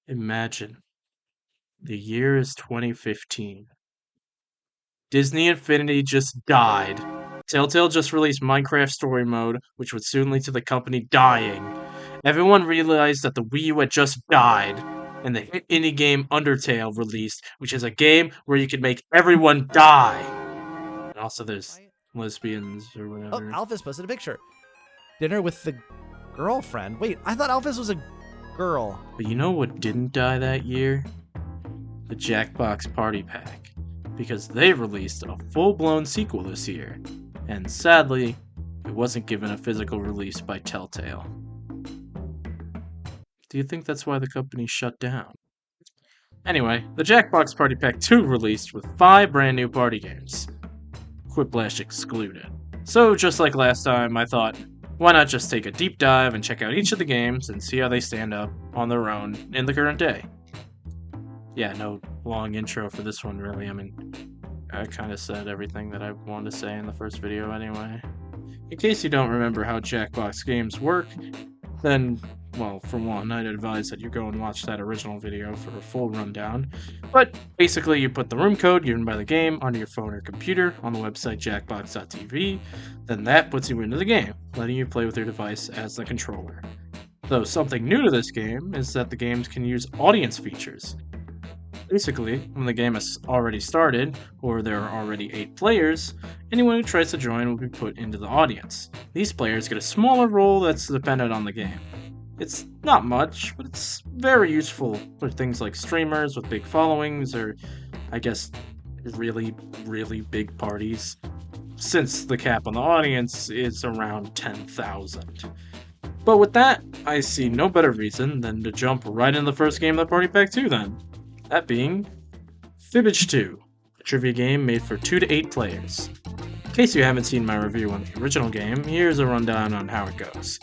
Imagine, the year is 2015. Disney Infinity just died. Telltale just released Minecraft Story Mode, which would soon lead to the company dying. Everyone realized that the Wii U had just died, and the hit indie game Undertale released, which is a game where you can make everyone die. And also, there's lesbians or Oh, whatever. Alphys posted a picture. Dinner with the girlfriend. Wait, I thought Alphys was a girl. But you know what didn't die that year? The Jackbox Party Pack. Because they released a full-blown sequel this year. And sadly, it wasn't given a physical release by Telltale. Do you think that's why the company shut down? Anyway, the Jackbox Party Pack 2 released with 5 brand new party games. Quiplash excluded. So just like last time, I thought, why not just take a deep dive and check out each of the games and see how they stand up on their own in the current day. Yeah, no long intro for this one really. I mean, I kind of said everything that I wanted to say in the first video anyway. In case you don't remember how Jackbox games work, then, well, for one, I'd advise that you go and watch that original video for a full rundown. But basically, you put the room code given by the game onto your phone or computer on the website jackbox.tv, then that puts you into the game, letting you play with your device as the controller. Though something new to this game is that the games can use audience features. Basically, when the game has already started, or there are already 8 players, anyone who tries to join will be put into the audience. These players get a smaller role that's dependent on the game. It's not much, but it's very useful for things like streamers with big followings, or I guess really, really big parties, since the cap on the audience is around 10,000. But with that, I see no better reason than to jump right into the first game of the Party Pack 2 then. That being Fibbage 2, a trivia game made for 2 to 8 players. In case you haven't seen my review on the original game, here's a rundown on how it goes.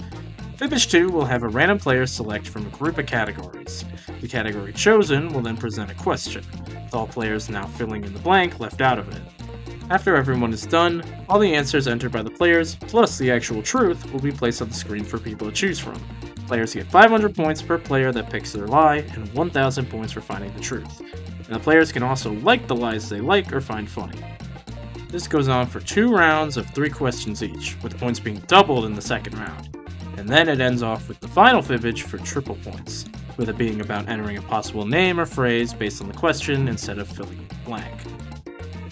Fibbage 2 will have a random player select from a group of categories. The category chosen will then present a question, with all players now filling in the blank left out of it. After everyone is done, all the answers entered by the players, plus the actual truth, will be placed on the screen for people to choose from. Players get 500 points per player that picks their lie, and 1,000 points for finding the truth. And the players can also like the lies they like or find funny. This goes on for 2 rounds of 3 questions each, with points being doubled in the second round. And then it ends off with the final Fibbage for triple points, with it being about entering a possible name or phrase based on the question instead of filling in the blank.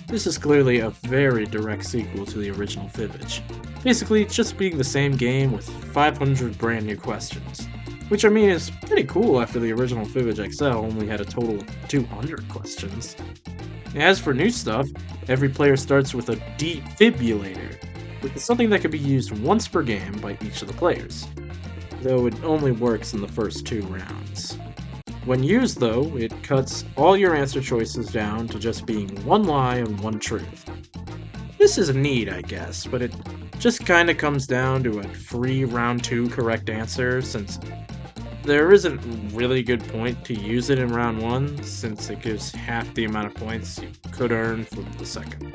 This is clearly a very direct sequel to the original Fibbage. Basically, it's just being the same game with 500 brand new questions. Which I mean is pretty cool after the original Fibbage XL only had a total of 200 questions. As for new stuff, every player starts with a defibrillator, which is something that can be used once per game by each of the players, though it only works in the first 2 rounds. When used though, it cuts all your answer choices down to just being 1 lie and 1 truth. This is neat, I guess, but it just kinda comes down to a free round 2 correct answer, since there isn't really good point to use it in round 1, since it gives half the amount of points you could earn from the second.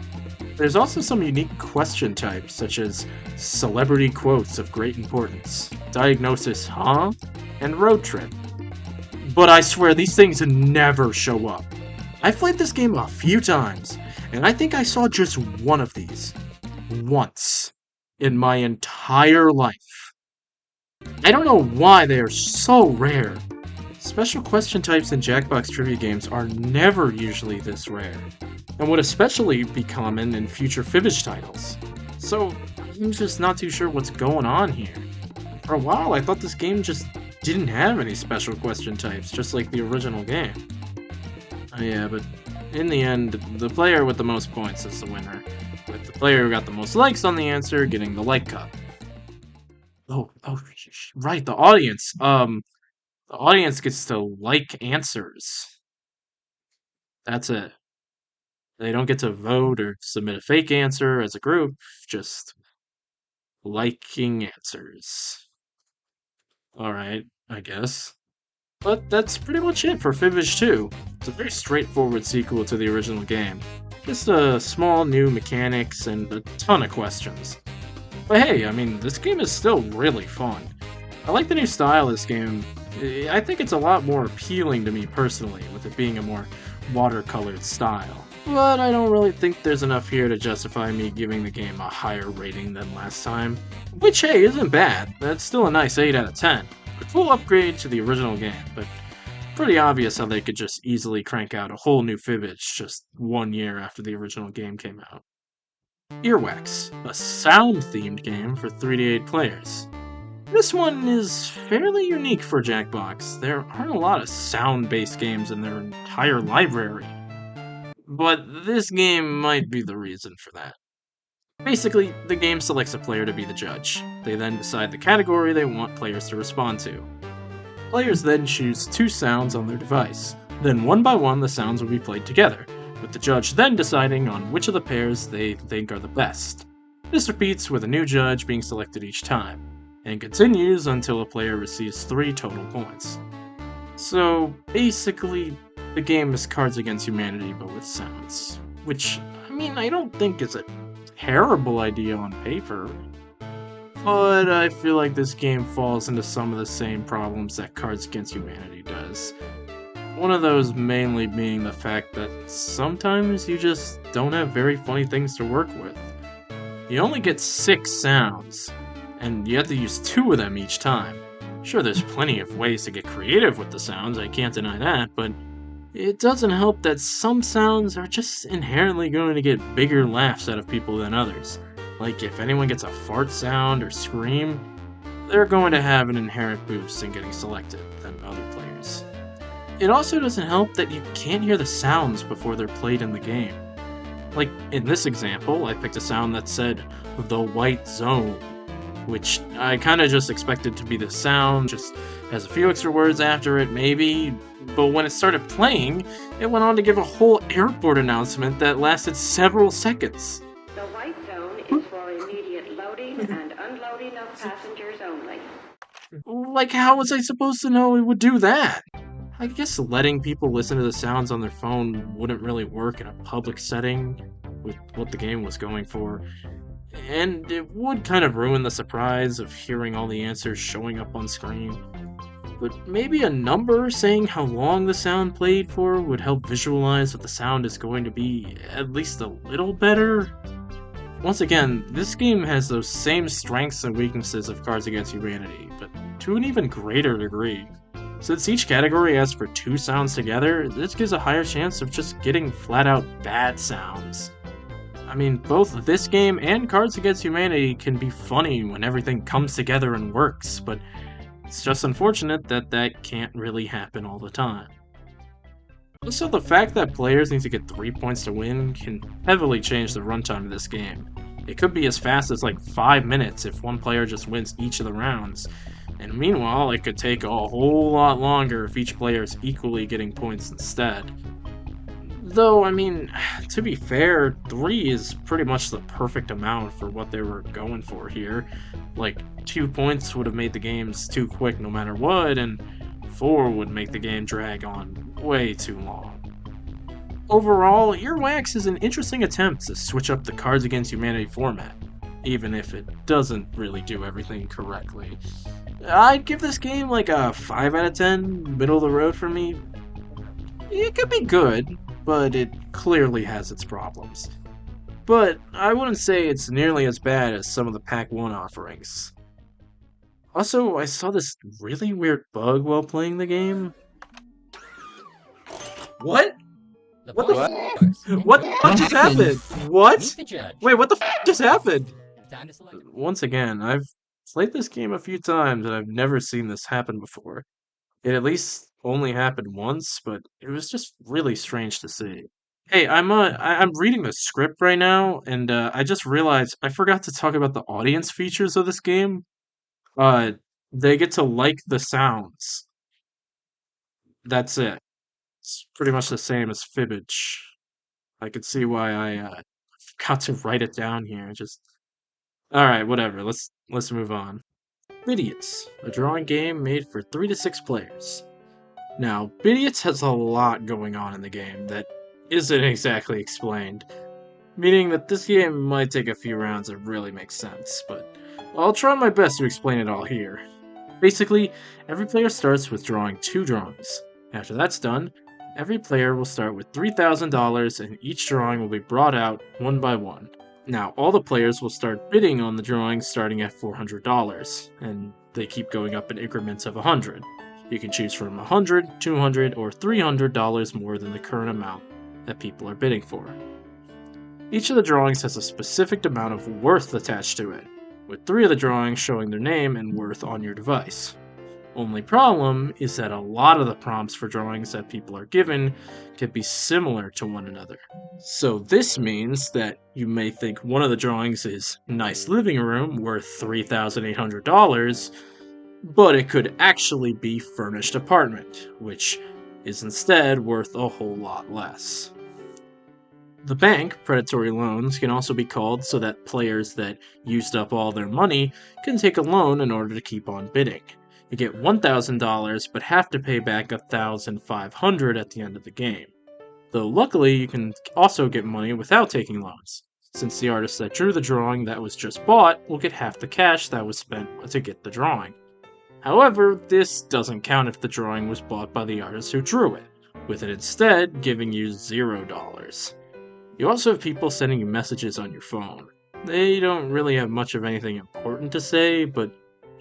There's also some unique question types, such as celebrity quotes of great importance, diagnosis, huh? And road trip. But I swear these things never show up. I've played this game a few times, and I think I saw just one of these. Once. In my entire life. I don't know why they are so rare. Special question types in Jackbox trivia games are never usually this rare, and would especially be common in future Fibbage titles. So, I'm just not too sure what's going on here. For a while, I thought this game just didn't have any special question types, just like the original game. Yeah, but in the end, the player with the most points is the winner, with the player who got the most likes on the answer getting the like cut. Oh, right, the audience. The audience gets to like answers. That's it. They don't get to vote or submit a fake answer as a group, just liking answers. Alright, I guess. But that's pretty much it for Fibbage 2. It's a very straightforward sequel to the original game. Just a small new mechanics and a ton of questions. But hey, I mean, this game is still really fun. I like the new style this game I think it's a lot more appealing to me personally, with it being a more watercolored style. But I don't really think there's enough here to justify me giving the game a higher rating than last time. Which, hey, isn't bad. That's still a nice 8 out of 10. A full upgrade to the original game, but pretty obvious how they could just easily crank out a whole new Fibbage just 1 year after the original game came out. Earwax, a sound-themed game for 3 to 8 players. This one is fairly unique for Jackbox. There aren't a lot of sound-based games in their entire library. But this game might be the reason for that. Basically, the game selects a player to be the judge. They then decide the category they want players to respond to. Players then choose 2 sounds on their device. Then one by one the sounds will be played together, with the judge then deciding on which of the pairs they think are the best. This repeats with a new judge being selected each time, and continues until a player receives 3 total points. So basically, the game is Cards Against Humanity but with sounds. Which, I mean, I don't think is a terrible idea on paper. But I feel like this game falls into some of the same problems that Cards Against Humanity does. One of those mainly being the fact that sometimes you just don't have very funny things to work with. You only get 6 sounds, and you have to use 2 of them each time. Sure, there's plenty of ways to get creative with the sounds, I can't deny that, but it doesn't help that some sounds are just inherently going to get bigger laughs out of people than others. Like if anyone gets a fart sound or scream, they're going to have an inherent boost in getting selected than other players. It also doesn't help that you can't hear the sounds before they're played in the game. Like in this example, I picked a sound that said, "the white zone," which I kinda just expected to be the sound, just has a few extra words after it maybe, but when it started playing, it went on to give a whole airport announcement that lasted several seconds. The white zone is for immediate loading and unloading of passengers only. Like, how was I supposed to know it would do that? I guess letting people listen to the sounds on their phone wouldn't really work in a public setting with what the game was going for. And it would kind of ruin the surprise of hearing all the answers showing up on screen. But maybe a number saying how long the sound played for would help visualize what the sound is going to be at least a little better. Once again, this game has those same strengths and weaknesses of Cards Against Humanity, but to an even greater degree. Since each category asks for 2 sounds together, this gives a higher chance of just getting flat-out bad sounds. I mean, both this game and Cards Against Humanity can be funny when everything comes together and works, but it's just unfortunate that that can't really happen all the time. Also, the fact that players need to get 3 points to win can heavily change the runtime of this game. It could be as fast as like 5 minutes if one player just wins each of the rounds, and meanwhile it could take a whole lot longer if each player is equally getting points instead. Though, I mean, to be fair, 3 is pretty much the perfect amount for what they were going for here. Like, 2 points would have made the games too quick no matter what, and 4 would make the game drag on way too long. Overall, Earwax is an interesting attempt to switch up the Cards Against Humanity format, even if it doesn't really do everything correctly. I'd give this game like a 5 out of 10, middle of the road for me. It could be good, but it clearly has its problems. But I wouldn't say it's nearly as bad as some of the Pack 1 offerings. Also, I saw this really weird bug while playing the game. What? What the f- What the fuck just happened? What? Wait, what the f just happened? Once again, I've played this game a few times and I've never seen this happen before. It at least only happened once, but it was just really strange to see. Hey, I'm reading the script right now, and I just realized I forgot to talk about the audience features of this game. Uh, they get to like the sounds. That's it. It's pretty much the same as Fibbage. I could see why I forgot to write it down here. Just all right, whatever. Let's move on. Bidiots, a drawing game made for 3 to 6 players. Now, Bidiots has a lot going on in the game that isn't exactly explained, meaning that this game might take a few rounds to really make sense, but I'll try my best to explain it all here. Basically, every player starts with drawing 2 drawings. After that's done, every player will start with $3,000 and each drawing will be brought out one by one. Now, all the players will start bidding on the drawings starting at $400, and they keep going up in increments of 100. You can choose from $100, $200, or $300 more than the current amount that people are bidding for. Each of the drawings has a specific amount of worth attached to it, with 3 of the drawings showing their name and worth on your device. Only problem is that a lot of the prompts for drawings that people are given can be similar to one another. So this means that you may think one of the drawings is nice living room worth $3,800, but it could actually be furnished apartment, which is instead worth a whole lot less. The bank, predatory loans, can also be called so that players that used up all their money can take a loan in order to keep on bidding. You get $1,000 but have to pay back $1,500 at the end of the game. Though luckily you can also get money without taking loans, since the artist that drew the drawing that was just bought will get half the cash that was spent to get the drawing. However, this doesn't count if the drawing was bought by the artist who drew it, with it instead giving you $0. You also have people sending you messages on your phone. They don't really have much of anything important to say, but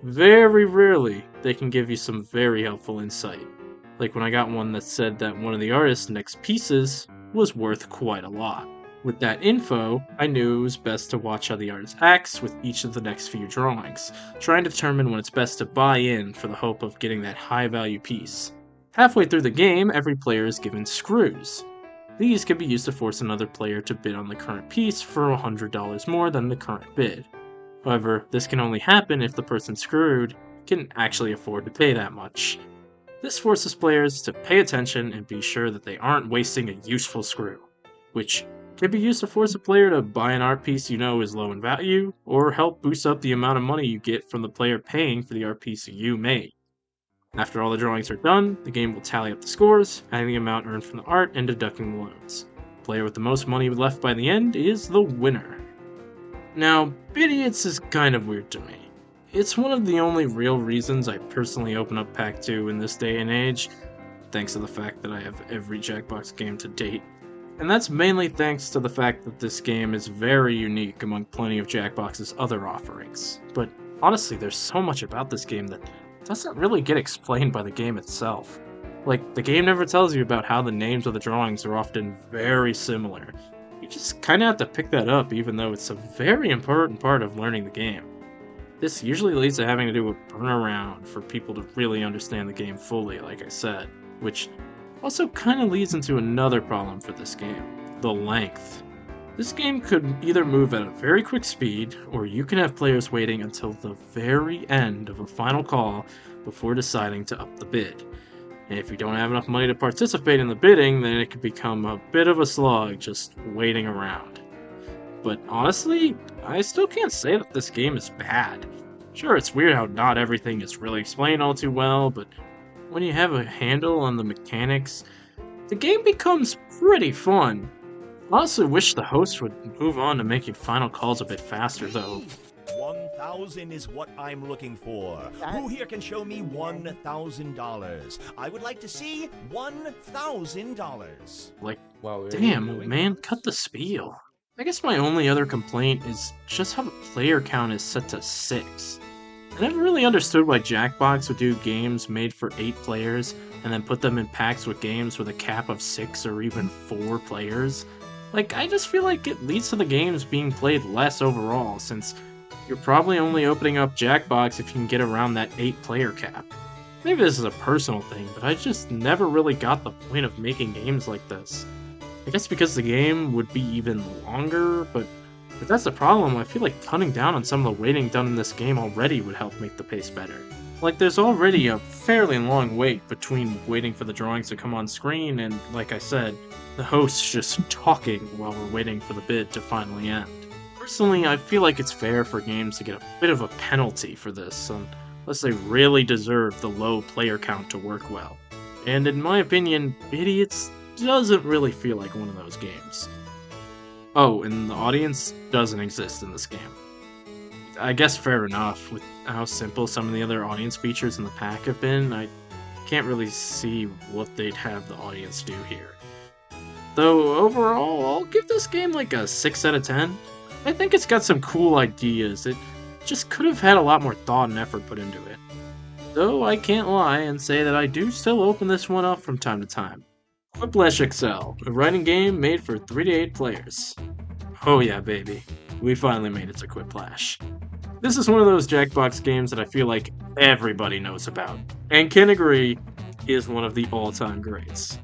very rarely they can give you some very helpful insight. Like when I got one that said that one of the artist's next pieces was worth quite a lot. With that info, I knew it was best to watch how the artist acts with each of the next few drawings, trying to determine when it's best to buy in for the hope of getting that high value piece. Halfway through the game, every player is given screws. These can be used to force another player to bid on the current piece for $100 more than the current bid. However, this can only happen if the person screwed can actually afford to pay that much. This forces players to pay attention and be sure that they aren't wasting a useful screw, which can be used to force a player to buy an art piece you know is low in value, or help boost up the amount of money you get from the player paying for the art piece you made. After all the drawings are done, the game will tally up the scores, adding the amount earned from the art and deducting the loans. The player with the most money left by the end is the winner. Now, Bidiots is kind of weird to me. It's one of the only real reasons I personally open up Pack 2 in this day and age, thanks to the fact that I have every Jackbox game to date. And that's mainly thanks to the fact that this game is very unique among plenty of Jackbox's other offerings. But honestly, there's so much about this game that doesn't really get explained by the game itself. Like, the game never tells you about how the names of the drawings are often very similar. You just kinda have to pick that up, even though it's a very important part of learning the game. This usually leads to having to do a burn around for people to really understand the game fully, like I said, which also kinda leads into another problem for this game: the length. This game could either move at a very quick speed, or you can have players waiting until the very end of a final call before deciding to up the bid. And if you don't have enough money to participate in the bidding, then it could become a bit of a slog just waiting around. But honestly, I still can't say that this game is bad. Sure, it's weird how not everything is really explained all too well, but when you have a handle on the mechanics, the game becomes pretty fun. I also wish the host would move on to making final calls a bit faster, though. 1,000 is what I'm looking for. Who here can show me $1,000? I would like to see $1,000. Like, Wow, damn, man, cut the spiel. I guess my only other complaint is just how the player count is set to 6. I never really understood why Jackbox would do games made for 8 players and then put them in packs with games with a cap of 6 or even 4 players. Like, I just feel like it leads to the games being played less overall, since you're probably only opening up Jackbox if you can get around that 8-player cap. Maybe this is a personal thing, but I just never really got the point of making games like this. I guess because the game would be even longer, but if that's the problem, I feel like cutting down on some of the waiting done in this game already would help make the pace better. Like, there's already a fairly long wait between waiting for the drawings to come on screen and, like I said, the host's just talking while we're waiting for the bid to finally end. Personally, I feel like it's fair for games to get a bit of a penalty for this, unless they really deserve the low player count to work well. And in my opinion, Bidiots doesn't really feel like one of those games. Oh, and the audience doesn't exist in this game. I guess fair enough. With how simple some of the other audience features in the pack have been, I can't really see what they'd have the audience do here. Though overall, I'll give this game like a 6 out of 10. I think it's got some cool ideas. It just could have had a lot more thought and effort put into it. Though I can't lie and say that I do still open this one up from time to time. Quiplash XL, a writing game made for 3 to 8 players. Oh yeah, baby. We finally made it to Quiplash. This is one of those Jackbox games that I feel like everybody knows about, and can agree is one of the all-time greats.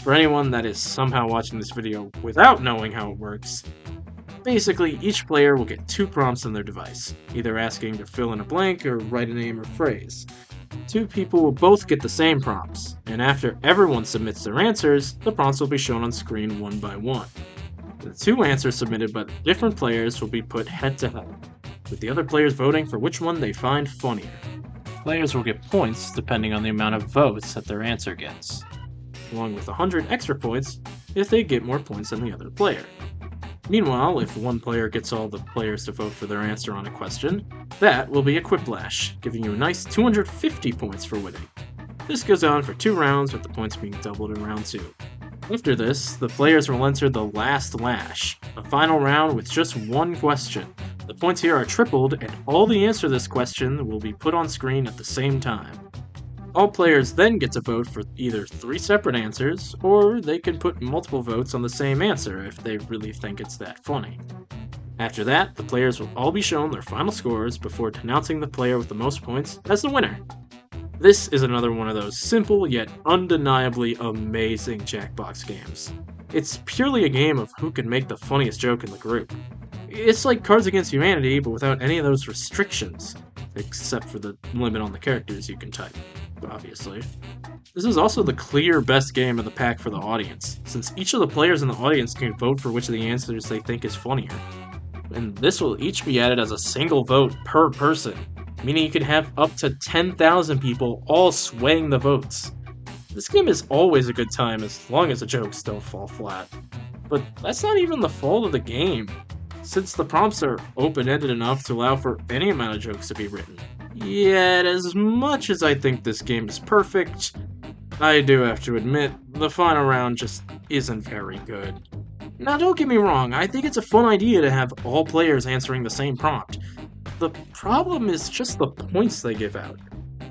For anyone that is somehow watching this video without knowing how it works, basically each player will get 2 prompts on their device, either asking to fill in a blank or write a name or phrase. 2 people will both get the same prompts, and after everyone submits their answers, the prompts will be shown on screen one by one. The 2 answers submitted by the different players will be put head to head, with the other players voting for which one they find funnier. Players will get points depending on the amount of votes that their answer gets, along with 100 extra points if they get more points than the other player. Meanwhile, if one player gets all the players to vote for their answer on a question, that will be a Quiplash, giving you a nice 250 points for winning. This goes on for 2 rounds, with the points being doubled in round 2. After this, the players will enter the last lash, a final round with just 1 question. The points here are tripled, and all the answers to this question will be put on screen at the same time. All players then get to vote for either 3 separate answers, or they can put multiple votes on the same answer if they really think it's that funny. After that, the players will all be shown their final scores before announcing the player with the most points as the winner. This is another one of those simple yet undeniably amazing Jackbox games. It's purely a game of who can make the funniest joke in the group. It's like Cards Against Humanity, but without any of those restrictions, except for the limit on the characters you can type, obviously. This is also the clear best game of the pack for the audience, since each of the players in the audience can vote for which of the answers they think is funnier. And this will each be added as a single vote per person, meaning you can have up to 10,000 people all swaying the votes. This game is always a good time as long as the jokes don't fall flat. But that's not even the fault of the game, since the prompts are open-ended enough to allow for any amount of jokes to be written. Yet, as much as I think this game is perfect, I do have to admit, the final round just isn't very good. Now don't get me wrong, I think it's a fun idea to have all players answering the same prompt. The problem is just the points they give out.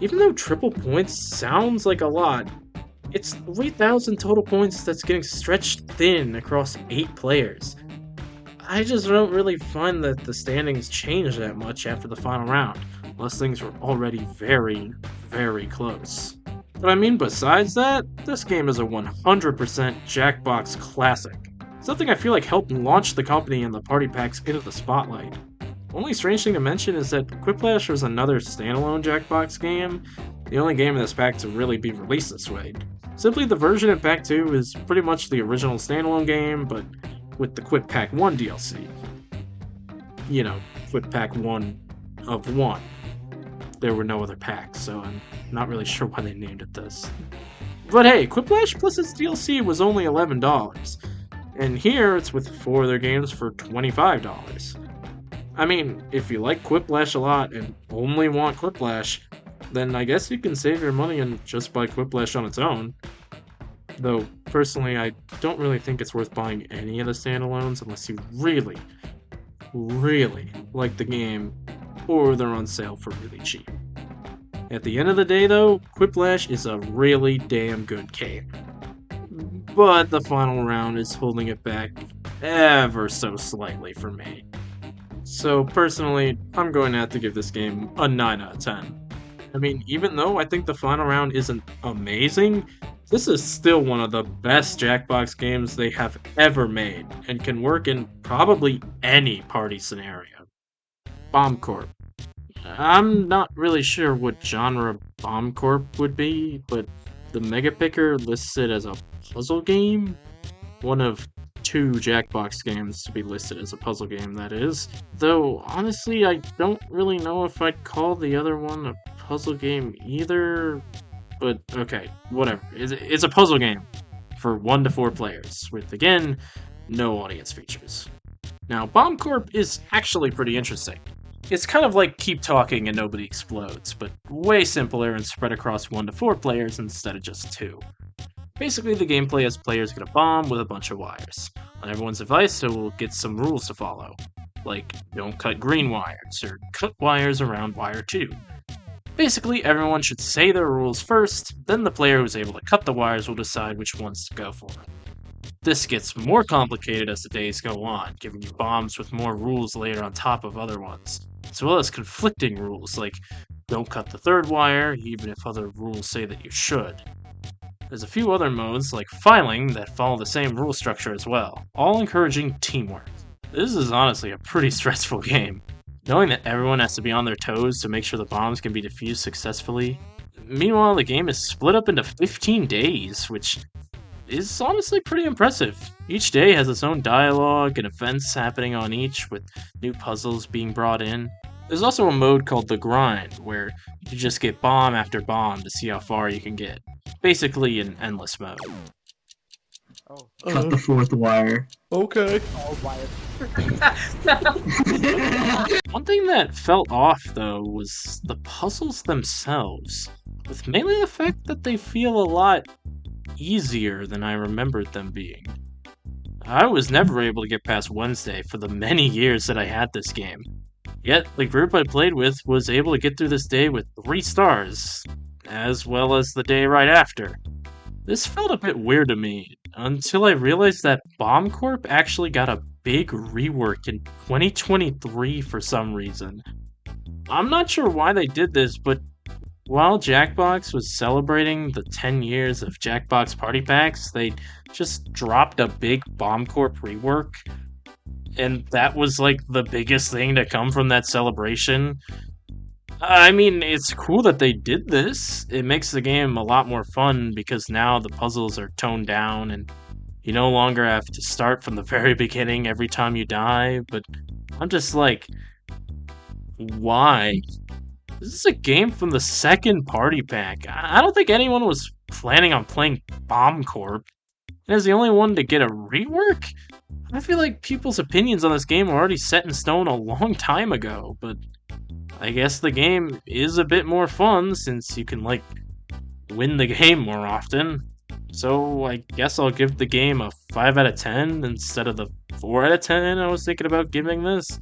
Even though triple points sounds like a lot, it's 3,000 total points that's getting stretched thin across 8 players. I just don't really find that the standings change that much after the final round, unless things were already very, very close. But I mean, besides that, this game is a 100% Jackbox classic. Something I feel like helped launch the company and the party packs into the spotlight. The only strange thing to mention is that Quiplash was another standalone Jackbox game, the only game in this pack to really be released this way. Simply, the version in Pack 2 is pretty much the original standalone game, but with the Quip Pack 1 DLC. You know, Quip Pack 1 of 1. There were no other packs, so I'm not really sure why they named it this. But hey, Quiplash plus its DLC was only $11, and here it's with 4 other games for $25. I mean, if you like Quiplash a lot and only want Quiplash, then I guess you can save your money and just buy Quiplash on its own. Though, personally, I don't really think it's worth buying any of the standalones unless you really, really like the game, or they're on sale for really cheap. At the end of the day, though, Quiplash is a really damn good game. But the final round is holding it back ever so slightly for me. So personally, I'm going to have to give this game a 9 out of 10. I mean, even though I think the final round isn't amazing, this is still one of the best Jackbox games they have ever made, and can work in probably any party scenario. Bomb Corp. I'm not really sure what genre Bomb Corp would be, but the Mega Picker lists it as a puzzle game? One of 2 Jackbox games to be listed as a puzzle game, that is. Though, honestly, I don't really know if I'd call the other one a puzzle game either. But, okay, whatever. It's a puzzle game for 1 to 4 players, with, again, no audience features. Now, Bomb Corp is actually pretty interesting. It's kind of like Keep Talking and Nobody Explodes, but way simpler and spread across 1 to 4 players instead of just 2. Basically, the gameplay has players get a bomb with a bunch of wires. On everyone's device, it will get some rules to follow, like don't cut green wires, or cut wires around wire 2. Basically, everyone should say their rules first, then the player who's able to cut the wires will decide which ones to go for. This gets more complicated as the days go on, giving you bombs with more rules layered on top of other ones, as well as conflicting rules like don't cut the third wire, even if other rules say that you should. There's a few other modes, like filing, that follow the same rule structure as well, all encouraging teamwork. This is honestly a pretty stressful game. Knowing that everyone has to be on their toes to make sure the bombs can be defused successfully. Meanwhile, the game is split up into 15 days, which is honestly pretty impressive. Each day has its own dialogue and events happening on each, with new puzzles being brought in. There's also a mode called The Grind, where you just get bomb after bomb to see how far you can get. Basically an endless mode. Cut the 4th wire. Okay. One thing that felt off, though, was the puzzles themselves, with mainly the fact that they feel a lot easier than I remembered them being. I was never able to get past Wednesday for the many years that I had this game. Yet, the group I played with was able to get through this day with 3 stars, as well as the day right after. This felt a bit weird to me, until I realized that Bomb Corp actually got a big rework in 2023 for some reason. I'm not sure why they did this, but while Jackbox was celebrating the 10 years of Jackbox Party Packs, they just dropped a big Bomb Corp rework. And that was like the biggest thing to come from that celebration. I mean, it's cool that they did this. It makes the game a lot more fun because now the puzzles are toned down and you no longer have to start from the very beginning every time you die, but I'm just like, why? This is a game from the second party pack. I don't think anyone was planning on playing Bomb Corp. And as the only one to get a rework? I feel like people's opinions on this game were already set in stone a long time ago, but I guess the game is a bit more fun since you can, like, win the game more often. So I guess I'll give the game a 5 out of 10 instead of the 4 out of 10 I was thinking about giving this.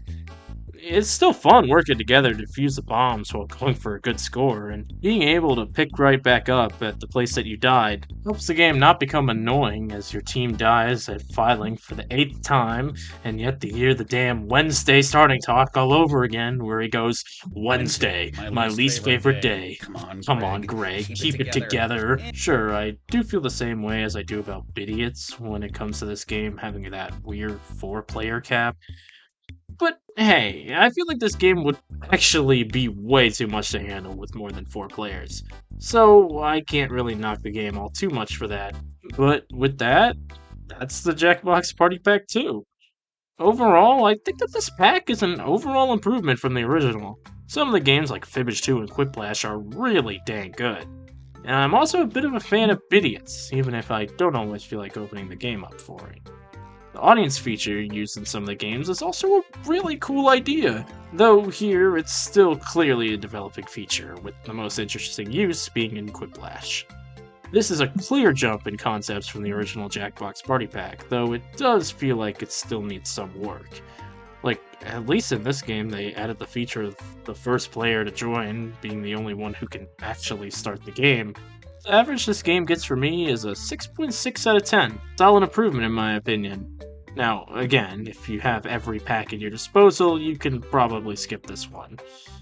It's still fun working together to defuse the bombs while going for a good score, and being able to pick right back up at the place that you died helps the game not become annoying as your team dies at filing for the 8th time, and yet you hear the damn Wednesday starting talk all over again, where he goes, Wednesday, my least favorite day. Come on, Greg, keep it together. Sure, I do feel the same way as I do about Bidiots when it comes to this game having that weird 4-player cap. But hey, I feel like this game would actually be way too much to handle with more than 4 players. So I can't really knock the game all too much for that. But with that, that's the Jackbox Party Pack 2. Overall, I think that this pack is an overall improvement from the original. Some of the games like Fibbage 2 and Quiplash are really dang good. And I'm also a bit of a fan of Bidiots, even if I don't always feel like opening the game up for it. The audience feature used in some of the games is also a really cool idea, though here it's still clearly a developing feature, with the most interesting use being in Quiplash. This is a clear jump in concepts from the original Jackbox Party Pack, though it does feel like it still needs some work. Like, at least in this game they added the feature of the first player to join being the only one who can actually start the game. The average this game gets for me is a 6.6 out of 10. Solid improvement in my opinion. Now, again, if you have every pack at your disposal, you can probably skip this one.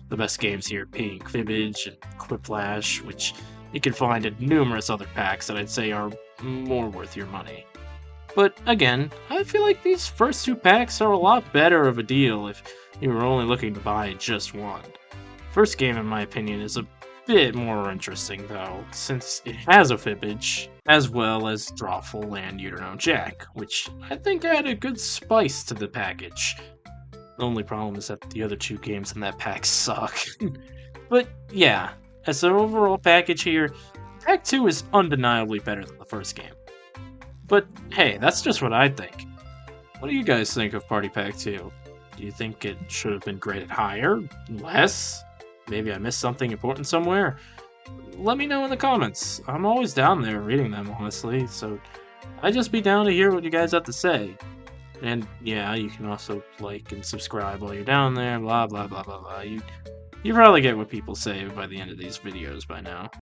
The best games here being Fibbage and Quiplash, which you can find in numerous other packs that I'd say are more worth your money. But again, I feel like these first 2 packs are a lot better of a deal if you were only looking to buy just one. First game, in my opinion, is a bit more interesting though, since it has a Fibbage, as well as Drawful and You Don't Know Jack, which I think add a good spice to the package. The only problem is that the other 2 games in that pack suck. But yeah, as an overall package here, Pack 2 is undeniably better than the first game. But hey, that's just what I think. What do you guys think of Party Pack 2? Do Do you think it should have been graded higher? Less? Maybe I missed something important somewhere? Let me know in the comments. I'm always down there reading them, honestly, so I'd just be down to hear what you guys have to say. And yeah, you can also like and subscribe while you're down there, blah blah blah blah blah. You probably get what people say by the end of these videos by now.